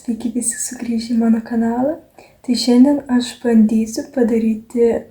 Sveiki visi sugrįžę į mano kanalą. Tai šiandien aš bandysiu padaryti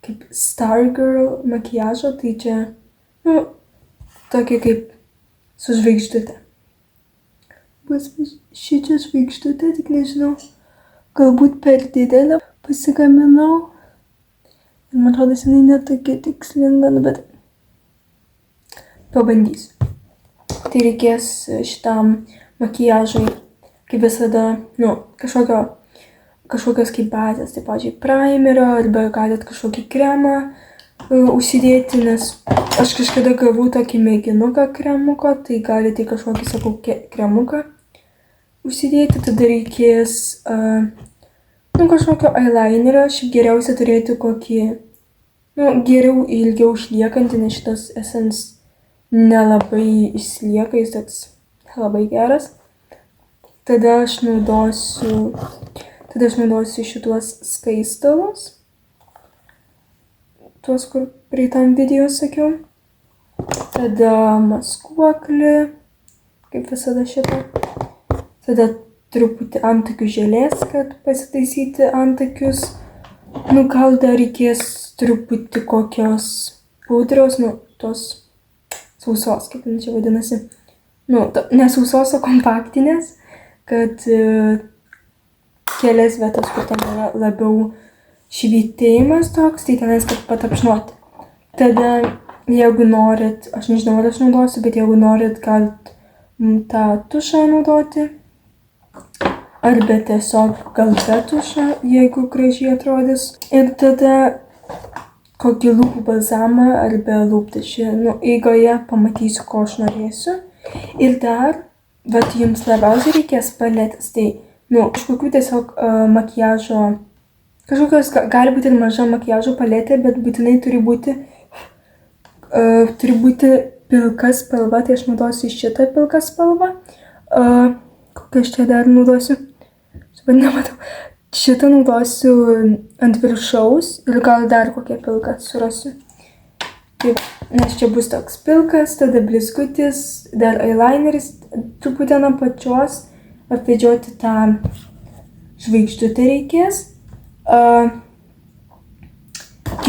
kaip Stargirl makiažą, tai čia, tokia kaip su žvaigždute. Bus šičia žvaigždutė, tik nežinau, galbūt per didelę pasigaminau. Ir man atrodo, jinai netokia tikslinga, bet pabandysiu. Tai reikės šitam makiažui, kaip visada, kažkokios kaip bazės, tai pavyzdžiui, primerio, arba galit kažkokį kremą užsidėti, nes aš kažkada gavau tokį mėginuką kremuko, tai galite kažkokį, sakau, kremuką užsidėti, tada reikės kažkokio eyelinerio, šiaip geriausia turėti kokį, geriau ilgiau išliekantį, nes šitas Essence nelabai išsilieka, jis toks labai geras. Tada aš naudosiu šituos skaistalus, tuos, kur praeitam video sakiau. Tada maskuoklį, kaip visada šitą. Tada truputį antakių želės, kad pasitaisyti antakius. Gal dar reikės truputį kokios pudros, tos sausos, kaip čia vadinasi. Ne sausos, o kompaktinės, kad kelias vietas, kur ten yra labiau švytėjimas toks, tai tenais, kad patapšnoti. Tada, jeigu norit, aš nežinau, ar aš naudosiu, bet jeigu norit, galit tą tušą naudoti. Arba tiesiog gal be tušą, jeigu gražiai atrodys. Ir tada kokį lūpų balzamą arba lūpdažį. Eigoje pamatysiu, ko aš norėsiu. Ir dar, bet jums labiausiai reikės paletės, tai, kažkokių tiesiog makiažo, kažkokios, gali būti ir maža makiažo paletė, bet būtinai turi būti pilka spalva, tai aš naudosiu šitą pilką spalvą. Kokią aš čia dar naudosiu? Nematau. Šitą naudosiu ant viršaus ir gal dar kokią pilką surasiu. Taip, nes čia bus toks pilkas, tada blizgutis, dar eyelineris truputį ant apačios, apvedžioti tą žvaigždutę reikės.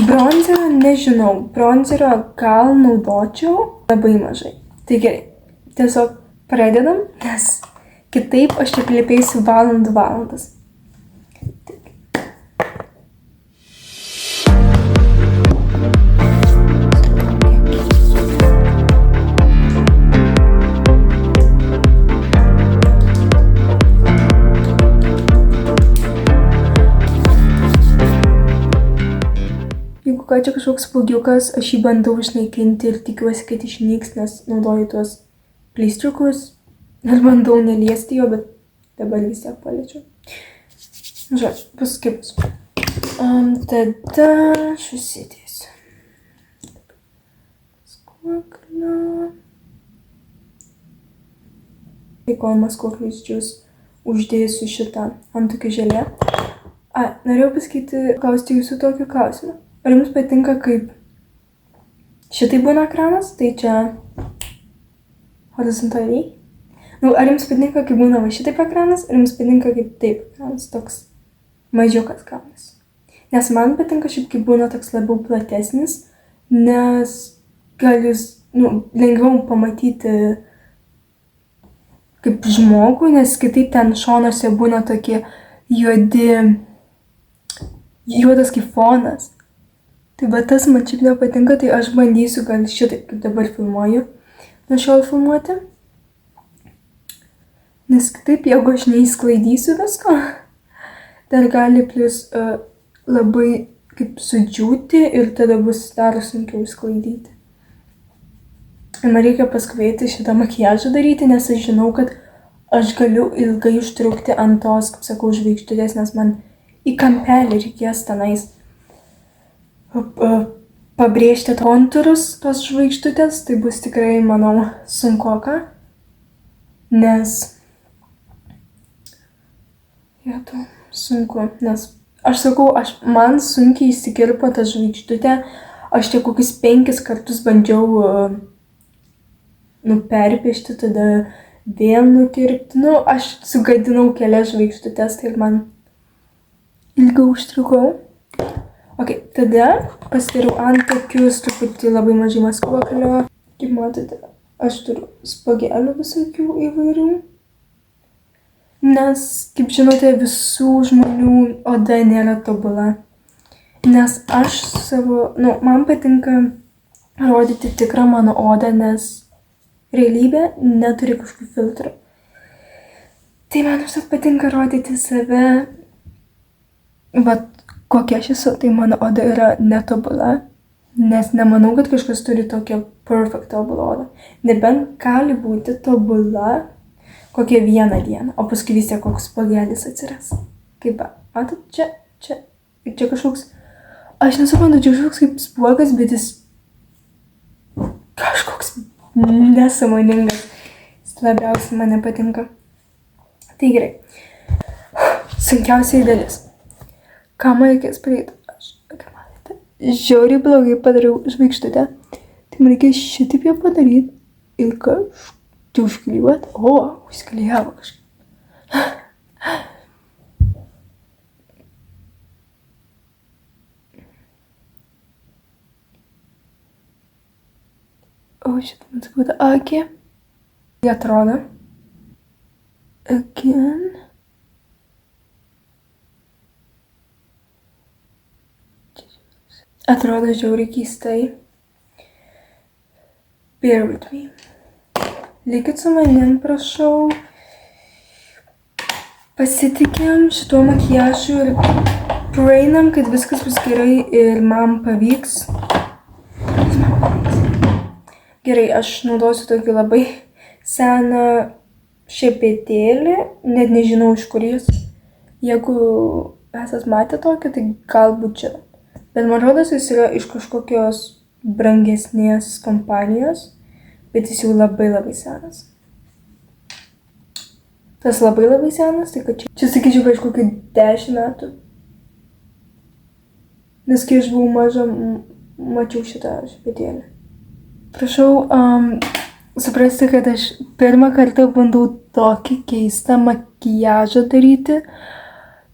Bronzerio nežinau, bronzerio gal naudočiau labai mažai. Tai gerai, tiesiog pradedam, nes kitaip aš čia plepėsiu valandas. Jeigu ką čia kažkoks spuogiukas, aš jį bandau išnaikinti ir tikiuosi, kad išnyks, nes naudoju tuos pleistriukus ir bandau neliesti jo, bet dabar vis tiek paliečiu. Žodžiu, bus kaip bus. Tada aš užsidėsiu. Maskuoklio. Tai kol maskuoklius džius uždėsiu šitą antakių želė. Norėjau klausti jūsų tokį klausimą. Ar jums patinka, kaip šitai būna ekranas, tai čia horizontaliai? Ar jums patinka, kaip būna va šitaip ekranas, ar jums patinka, kaip taip ekranas, toks mažiukas ekranas? Nes man patinka šiaip, kaip būna toks labiau platesnis, nes gal jūs lengviau pamatyti kaip žmogų, nes kitaip ten šonuose būna tokie juodas kaip fonas. Tai bet tas man šiaip nepatinka, tai aš bandysiu gal šitaip, kaip dabar filmuoju, nuo šiol filmuoti. Nes kitaip, jeigu aš neįsklaidysiu visko, dar gali plus labai kaip sudžiūti ir tada bus dar sunkiau įsklaidyti. Ir man reikia paskubėti šitą makiažą daryti, nes aš žinau, kad aš galiu ilgai užtrukti ant tos, kaip sakau, žvaigždutės, nes man į kampelį reikės tenais pabrėžti kontūrus tos žvaigždutės, tai bus tikrai, manau, sunkoka, nes sunku, nes aš sakau, man sunkiai įsikirpo tą žvaigždutę, aš čia kokius 5 kartus bandžiau perpiešti, tada vėl nukirpti. Nu, aš sugadinau kelias žvaigždutes, tai man ilgiau užtrukau. Ok, tada pasidariau antakius, truputį labai mažai maskuoklio. Kaip matote, aš turiu spagelių visokių įvairių. Nes, kaip žinote, visų žmonių oda nėra tobula. Nes aš man patinka rodyti tikrą mano odą, nes realybė neturi kažkokių filtrų. Tai man užtat patinka rodyti save, kokia aš esu, tai mano oda yra netobula, nes nemanau, kad kažkas turi tokią perfect tobulą odą. Nebent gali būti tobula kokią vieną dieną, o paskui vis tiek koks spagelis atsiras. Kaip, matot, čia kažkoks, aš nesuprantu, čia kažkoks kaip spuogas, bet jis kažkoks nesąmoningas. Jis labiausiai man nepatinka. Tai gerai. Sunkiausiai dalis. Ką man reikės padaryti? Kaip matote, žiauriai blogai padariau žvaigždutę. Tai man reikės šitaip ją padaryti ir kažkaip užklijuoti. O, užklijavo kažkaip. O, šitą man skauda akį. Jie atrodo. Again. Atrodo žiauriai keistai. Bear with me. Likit su manim, prašau. Pasitikim šituo makiažu ir praeinam, kad viskas bus gerai ir man pavyks. Gerai, aš naudosiu tokį labai seną šepetėlį, net nežinau iš kur jis. Jeigu esat matę tokį, tai galbūt čia. Bet man rodos, jis yra iš kažkokios brangesnės kompanijos, bet jis jau labai senas. Tas labai senas, tai kad čia sakyčiau prieš kokį 10 metų. Nes kai aš buvau maža, mačiau šitą šepetėlį. Prašau suprasti, kad aš pirmą kartą bandau tokį keistą makiažą daryti.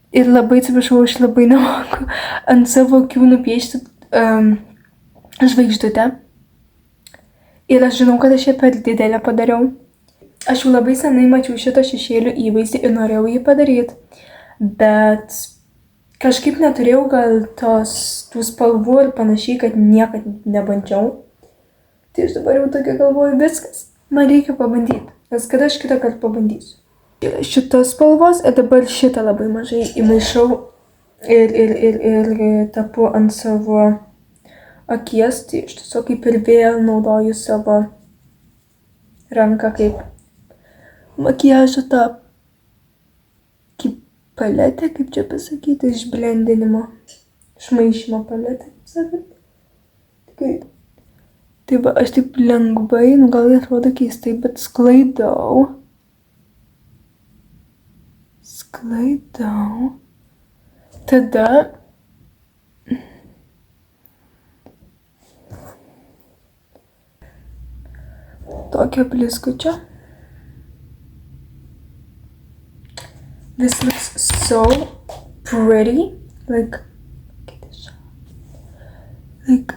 Ir labai atsiprašau, aš labai nemoku ant savo akių nupiešti žvaigždutę. Ir aš žinau, kad aš ją per didelę padariau. Aš jau labai senai mačiau šitą šešėlių įvaizdį ir norėjau jį padaryti. Bet kažkaip neturėjau gal tų spalvų ir panašiai, kad niekad nebandžiau. Tai aš dabar jau tokia galvoju, viskas. Man reikia pabandyti. Nes kada aš kitą kartą pabandysiu. Šitos spalvos ir dabar šitą labai mažai įmaišau ir tapu ant savo akies. Tai iš tiesiog kaip ir vėl naudoju savo ranką kaip makiažo tą kaip paletę, kaip čia pasakyti, išblendinimo, išmaišymo paletę, kaip sakant. Tai va, aš taip lengvai, gal atrodo keistai, bet sklaidau. Tada tokio blizgučio. This looks so pretty.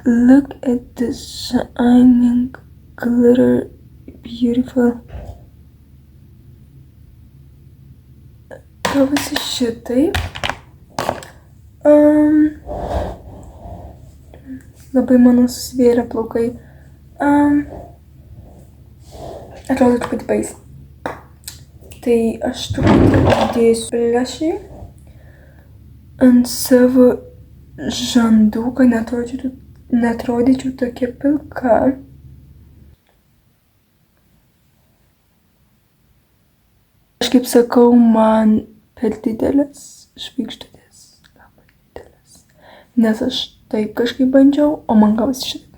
Look at the shining glitter, beautiful. Gavosi šitaip. Labai mano susivėrė plaukai. Atrodo truputį baisiai. Tai aš truputį dėsiu lęšį ant savo žandų, kad neatrodyčiau tokia pilka. Aš kaip sakau, man per didelės žvaigždutės, labai didelės. Nes aš taip kažkaip bandžiau, o man gavosi šitaip.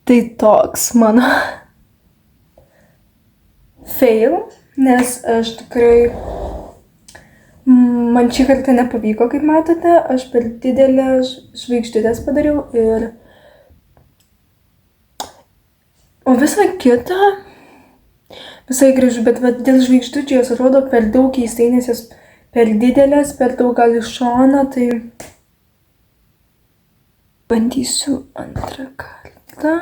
Tai toks mano fail, nes aš tikrai man šį kartą nepavyko, kaip matote, aš per didelę žvaigždutės padariau ir... O visą kitą visai gražu, bet dėl žvaigždučių jos atrodo per daug keistai, nes jos per didelės, per daug gal iš šono, tai... Bandysiu antrą kartą.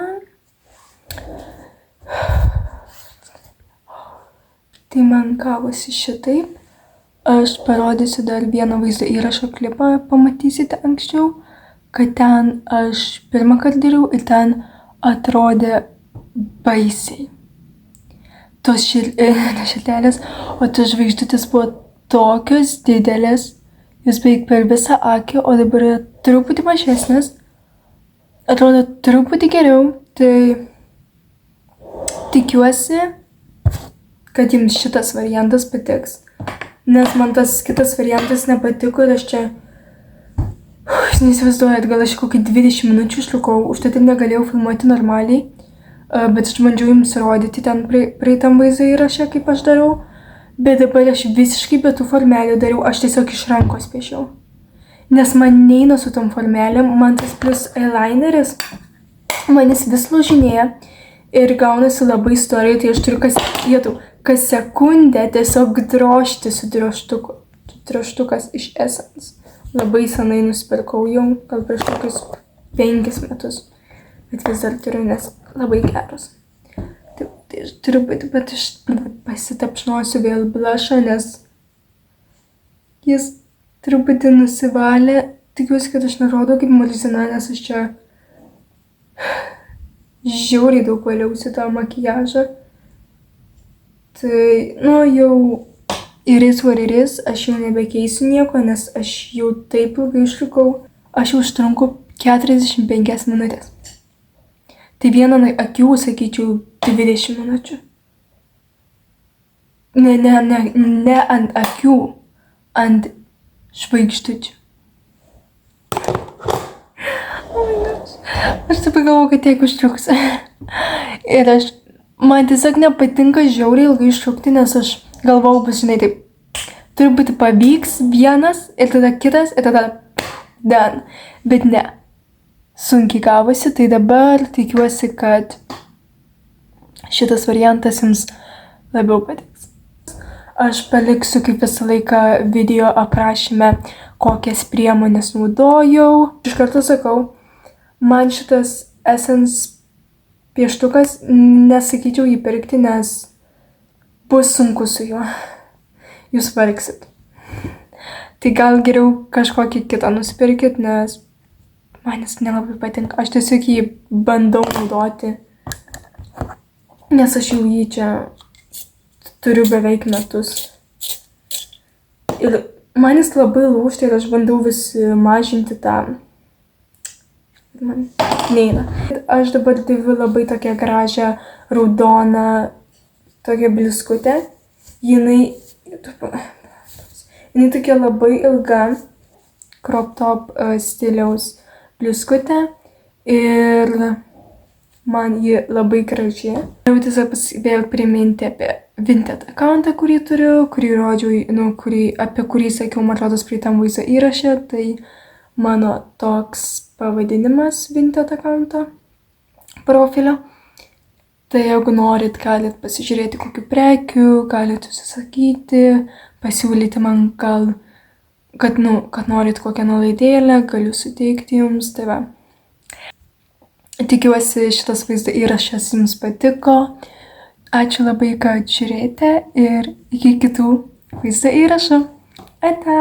Tai man gavosi šitaip. Aš parodysiu dar vieną vaizdo įrašo klipą, pamatysite anksčiau, kad ten aš pirmą kartą dariau ir ten atrodė baisiai. Tos širdelės, o tos žvaigždutės buvo tokios didelės, jos beveik per visą akį, o dabar yra truputį mažesnės. Atrodo truputį geriau, tai tikiuosi, kad jums šitas variantas patiks. Nes man tas kitas variantas nepatiko ir aš čia, neįsivaizduojat, gal aš kokį 20 minučių išlikau, užtat ir negalėjau filmuoti normaliai, bet aš bandžiau jums rodyti ten praeitam vaizdo įraše, kaip aš darau, bet dabar aš visiškai be tų formelių dariau, aš tiesiog iš rankos piešiau. Nes man neina su tom formelėm, man tas plus eyelineris, man jis vis lūžinėja ir gaunasi labai storiai, tai aš turiu kas sekundę tiesiog drožti su drožtuku. Drožtukas iš Essence. Labai senai nusipirkau jau, gal prieš kokius 5 metus, bet vis dar turiu, nes labai geras. Tai aš turiu būti, bet aš pasitapšnosiu vėl blushą, nes jis truputį nusivalė. Tikiuosi, kad aš nerodau kaip Marzina, nes aš čia žiauriai daug valiausi tą makiažą. Tai, jau iris what it is, aš jau nebekeisiu nieko, nes aš jau taip ilgai išlikau. Aš jau užtrunku 45 minutės. Tai vieną akių, sakyčiau, 20 minučių. Ne ant akių, ant žvaigždučių. Aš taip galvoju, kad tiek užtruks. Ir man tiesiog nepatinka žiauriai ilgai ištrukti, nes aš galvojau, bus, žinai, taip, turi būti pavyks vienas, ir tada kitas, ir tada done. Bet ne, sunkiai gavosi, tai dabar tikiuosi, kad šitas variantas jums labiau patiks. Aš paliksiu kaip visą laiką video aprašyme, kokias priemonės naudojau. Iš karto sakau, man šitas Essence pieštukas nesakyčiau jį pirkti, nes bus sunku su juo. Jūs vargsit. Tai gal geriau kažkokį kitą nusipirkit, nes man jis nelabai patinka. Aš tiesiog jį bandau naudoti, nes aš jau jį čia turiu beveik metus. Ir man jis labai lūžta ir aš bandau vis mažinti tą. Man neina. Aš dabar dėviu labai tokią gražią raudoną tokią bliuskutę. Jinai tokia labai ilga crop top stiliaus bliuskutė ir man ji labai graži. Jau tiesiog vėl priminti apie Vinted accountą, kurį turiu, kurį rodžiau, apie kurį sakiau, man atrodo, praeitam vaizdo įraše. Tai mano toks pavadinimas Vinted accounto profilio. Tai jeigu norit, galit pasižiūrėti kokių prekių, galit užsisakyti, pasiūlyti man kad norit kokią nuolaidėlę, galiu suteikti jums. Tai va. Tikiuosi šitas vaizdo įrašas jums patiko. Ačiū labai, kad žiūrėjote ir iki kitų vaizdo įrašų. Ate!